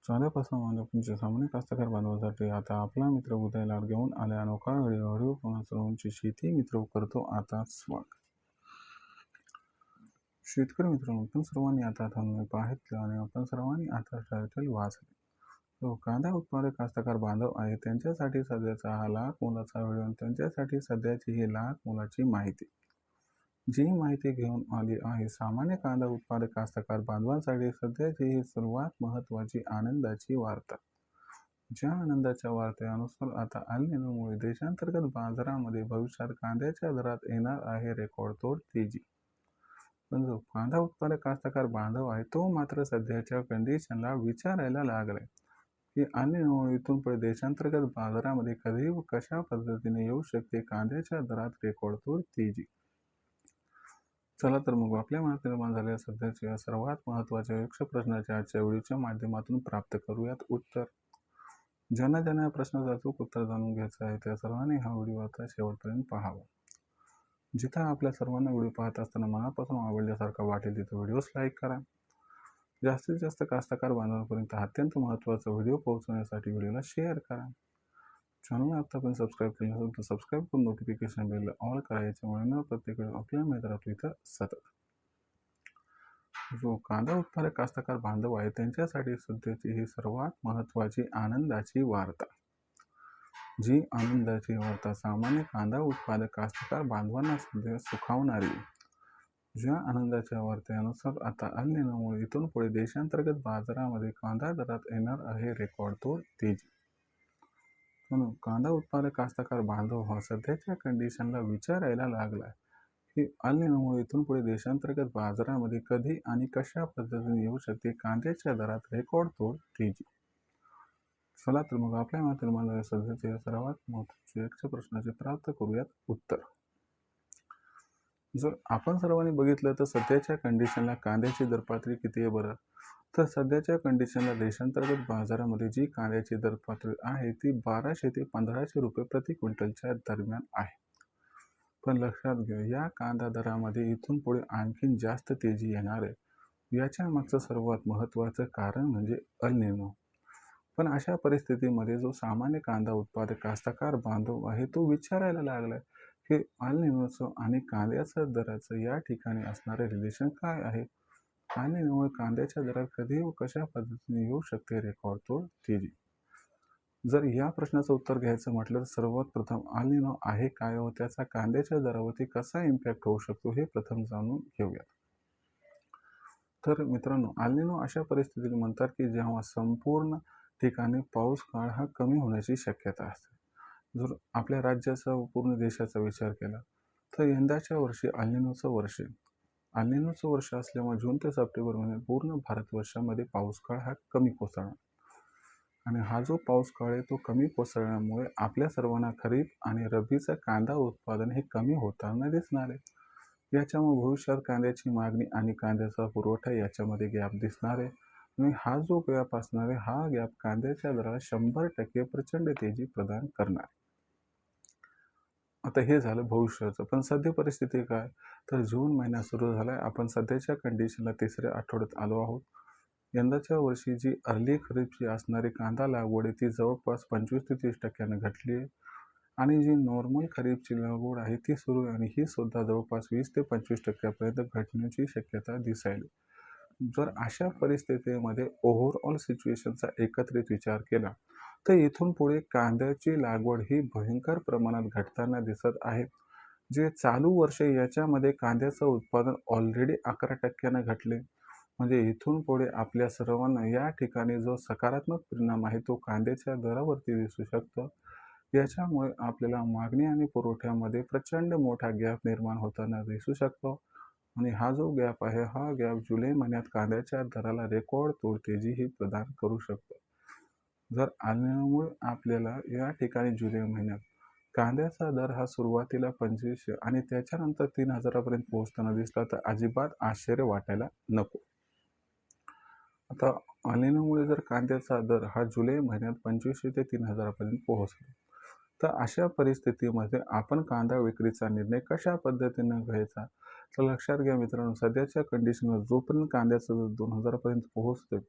चाल्यापासून मानवपूंचे सामान्य कास्तकार बांधवासाठी आता आपला मित्र उदय लाड घेऊन आले अनोखा व्हिडिओ पुन्हा सर्वांची शेती मित्र करतो आता स्वागत. शेतकरी मित्रांनो, आपण सर्वांनी आता थांबणे पाहितलं आणि आपण सर्वांनी आता टायटल वाचले. तो कांदा उत्पादक कास्तकार बांधव आहे त्यांच्यासाठी सध्याचा हा लाख मोलाचा व्हिडिओ, त्यांच्यासाठी सध्याची ही लाख मोलाची माहिती. जी माहिती घेऊन आली आहे सामान्य कांदा उत्पादक कास्तकार बांधवांसाठी सध्याची ही सर्वात महत्त्वाची आनंदाची वार्ता. ज्या आनंदाच्या वार्तेनुसार आता अल निनोमुळे देशांतर्गत बाजारामध्ये भविष्यात कांद्याच्या दरात येणार आहे रेकॉर्डतोड तेजी. पण जो कांदा उत्पादक कास्तकार बांधव आहे तो मात्र सध्याच्या कंडिशनला विचारायला लागलाय की अल निनो इथून पुढे देशांतर्गत बाजारामध्ये कधी व कशा पद्धतीने येऊ शकते कांद्याच्या दरात रेकॉर्डतोड तेजी. चला तर मग आपल्या मनात निर्माण झालेल्या सध्याच्या सर्वात महत्त्वाच्या यक्ष प्रश्नाच्या आजच्या व्हिडिओच्या माध्यमातून प्राप्त करूयात उत्तर. ज्यांना या प्रश्नाचं अचूक उत्तर जाणून घ्यायचं आहे त्या सर्वांनी हा व्हिडिओ आता शेवटपर्यंत पाहावा. जिथं आपल्या सर्वांना व्हिडिओ पाहत असताना मनापासून आवडल्यासारखा वाटेल तिथं व्हिडिओस लाईक करा. जास्तीत जास्त कास्तकार बांधवांपर्यंत अत्यंत महत्त्वाचा व्हिडिओ पोहोचवण्यासाठी व्हिडिओला शेअर करा. चॅनलला आतापर्यंत सबस्क्राईब केलं नसेल तर सबस्क्राईब करून नोटिफिकेशन बेलला ऑल करा. याच्यामुळे न प्रत्येक वेळी आपल्याला मिळत राहतो इथं सतत. जो कांदा उत्पादक कास्तकार बांधव आहे त्यांच्यासाठी सध्याची ही सर्वात महत्त्वाची आनंदाची वार्ता. जी आनंदाची वार्ता सामान्य कांदा उत्पादक कास्तकार बांधवांना सध्या सुखावणारी. ज्या आनंदाच्या वार्तेनुसार आता अल निनोमुळे इथून पुढे देशांतर्गत बाजारामध्ये कांदा दरात येणार आहे रेकॉर्डतोड तेजी. म्हणून कांदा उत्पादक कास्तकार बांधव हा सध्याच्या कंडिशनला विचारायला लागला की अल निनोमुळे इथून पुढे देशांतर्गत बाजारामध्ये कधी आणि कशा पद्धतीने येऊ शकते कांद्याच्या दरात रेकॉर्डतोड तेजी. चला तर मग आपल्या मात्र मला सध्याच्या सर्वात महत्त्वाच्या यक्ष प्रश्नाचे प्राप्त करूयात उत्तर. जर आपण सर्वांनी बघितलं तर सध्याच्या कंडिशनला कांद्याची दरपातळी किती आहे बरं, तर सध्याच्या कंडिशनला देशांतर्गत बाजारामध्ये जी कांद्याची दरपातळी आहे ती 1200 ते 1500 रुपये प्रति क्विंटलच्या दरम्यान आहे. पण लक्षात घ्या या कांदा दरामध्ये इथून पुढे आणखीन जास्त तेजी येणार आहे. याच्या मागचं सर्वात महत्त्वाचं कारण म्हणजे अल निनो. पण अशा परिस्थितीमध्ये जो सामान्य कांदा उत्पादक कास्तकार बांधव आहे तो विचारायला लागलाय की अल निनोचं आणि कांद्याचं दराचं या ठिकाणी असणारे रिलेशन काय आहे. अल निनोमुळे कांद्याच्या दरात कधी व कशा पद्धतीने येऊ शकते रेकॉर्डतोड तेजी. जर या प्रश्नाचं उत्तर घ्यायचं म्हटलं तर सर्वात प्रथम अल निनो आहे काय व त्याचा कांद्याच्या दरावरती कसा इम्पॅक्ट होऊ शकतो हे प्रथम जाणून घेऊयात. तर मित्रांनो, अल निनो अशा परिस्थितीत म्हणतात की जेव्हा संपूर्ण ठिकाणी पाऊस काळ हा कमी होण्याची शक्यता असते. जर आपल्या राज्याचा व पूर्ण देशाचा विचार केला तर यंदाच्या वर्षी अल निनोचं वर्ष आहे. अल निनोचं वर्ष असल्यामुळे जून ते सप्टेंबर महिन्यात पूर्ण भारतवर्षामध्ये पाऊस काळ हा कमी कोसळणार आणि हा जो पाऊस काळ आहे तो कमी कोसळल्यामुळे आपल्या सर्वांना खरीप आणि रब्बीचं कांदा उत्पादन हे कमी होताना दिसणार आहे. याच्यामुळे भविष्यात कांद्याची मागणी आणि कांद्याचा पुरवठा याच्यामध्ये गॅप दिसणार आहे आणि हा जो गॅप असणार आहे हा गॅप कांद्याच्या दराला 100% प्रचंड तेजी प्रदान करणार. आता हे झालं भविष्याचं. पण सध्या परिस्थिती काय, तर जून महिना सुरू झालाय. आपण सध्याच्या कंडिशनला तिसऱ्या आठवड्यात आलो आहोत. यंदाच्या वर्षी जी अर्ली खरीपची असणारी कांदा लागवड आहे ती जवळपास 25 ते 30% घटली आहे आणि जी नॉर्मल खरीपची लागवड आहे ती सुरू आहे आणि ही सुद्धा जवळपास 20 ते 25% घटण्याची शक्यता दिसायली. जर अशा परिस्थितीमध्ये ओव्हरऑल सिच्युएशनचा एकत्रित विचार केला तर इथून पुढे कांद्याची लागवड ही भयंकर प्रमाणात घटताना दिसत आहे. जे चालू वर्ष याच्यामध्ये कांद्याचं उत्पादन ऑलरेडी 11% घटले. म्हणजे इथून पुढे आपल्या सर्वांना या ठिकाणी जो सकारात्मक परिणाम आहे तो कांद्याच्या दरावरती दिसू शकतो. याच्यामुळे आपल्याला मागणी आणि पुरवठ्यामध्ये प्रचंड मोठा गॅप निर्माण होताना दिसू शकतो आणि हा जो गॅप आहे हा गॅप जुलै महिन्यात कांद्याच्या दराला रेकॉर्ड तोड तेजीही प्रदान करू शकतो. जर अल निनोमुळे आपल्याला या ठिकाणी जुलै महिन्यात कांद्याचा दर हा सुरुवातीला 2500 आणि त्याच्यानंतर 3000 पर्यंत पोहोचताना दिसला तर अजिबात आश्चर्य वाटायला नको. आता अल निनोमुळे जर कांद्याचा दर हा जुलै महिन्यात 2500 ते 3000 पर्यंत पोहोचला तर अशा परिस्थितीमध्ये आपण कांदा विक्रीचा निर्णय कशा पद्धतीने घ्यायचा, तर लक्षात घ्या मित्रांनो, सध्याच्या कंडिशनवर जोपर्यंत कांद्याचा दर 2000 पर्यंत पोहोचते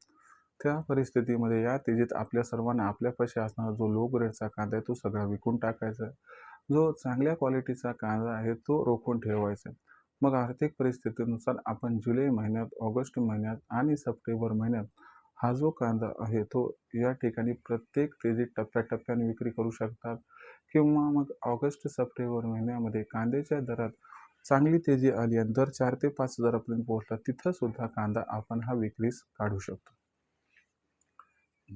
त्या परिस्थितीमध्ये या तेजीत आपल्या सर्वांना आपल्यापाशी असणारा जो लो ग्रेडचा कांदा आहे तो सगळा विकून टाकायचा. जो चांगल्या क्वालिटीचा कांदा आहे तो रोखून ठेवायचा. मग आर्थिक परिस्थितीनुसार आपण जुलै महिन्यात, ऑगस्ट महिन्यात आणि सप्टेंबर महिन्यात हा जो कांदा आहे तो या ठिकाणी प्रत्येक तेजीत टप्प्याटप्प्याने विक्री करू शकतात. किंवा मग ऑगस्ट, सप्टेंबर महिन्यामध्ये कांद्याच्या दरात चांगली तेजी आली आणि दर 4 ते 5 हजारापर्यंत पोहोचला, तिथं सुद्धा कांदा आपण हा विक्रीस काढू शकतो.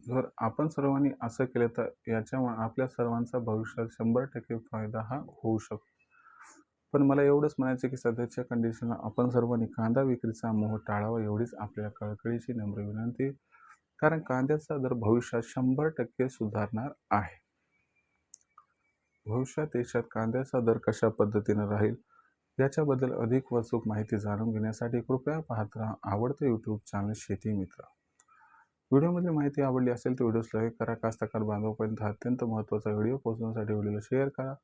जर आपण सर्वांनी असं केलं तर याच्यामुळे आपल्या सर्वांचा भविष्यात 100% फायदा हा होऊ शकतो. पण मला एवढंच म्हणायचं की सध्याच्या कंडिशनला आपण सर्वांनी कांदा विक्रीचा मोह टाळावा एवढीच आपल्याला कळकळीची नम्र विनंती. कारण कांद्याचा दर भविष्यात 100% सुधारणार आहे. भविष्यात देशात कांद्याचा दर कशा पद्धतीने राहील याच्याबद्दल अधिक अचूक माहिती जाणून घेण्यासाठी कृपया पाहत राहा आवडते यूट्यूब चॅनल शेती मित्र. व्हिडिओमधली माहिती आवडली असेल तर व्हिडिओस लाईक करा. कास्तकार बांधवांपर्यंत हा अत्यंत महत्त्वाचा व्हिडिओ पोहोचवण्यासाठी व्हिडिओला शेअर करा.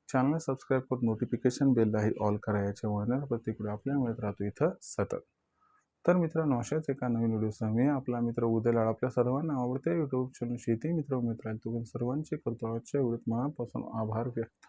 चॅनलला सबस्क्राईब करून नोटिफिकेशन बेललाही ऑल करा. याच्यामुळे प्रत्येक व्हिडिओ आपल्याला मिळत राहतो इथं सतत. तर मित्रांनो, अशाच एका नवीन व्हिडिओसह मी आपला मित्र उदय लाड आपल्या सर्वांना आवडते यूट्यूब चॅनल शेती मित्र तुम्ही सर्वांचे करतो आजच्या व्हिडिओत मनापासून आभार व्यक्त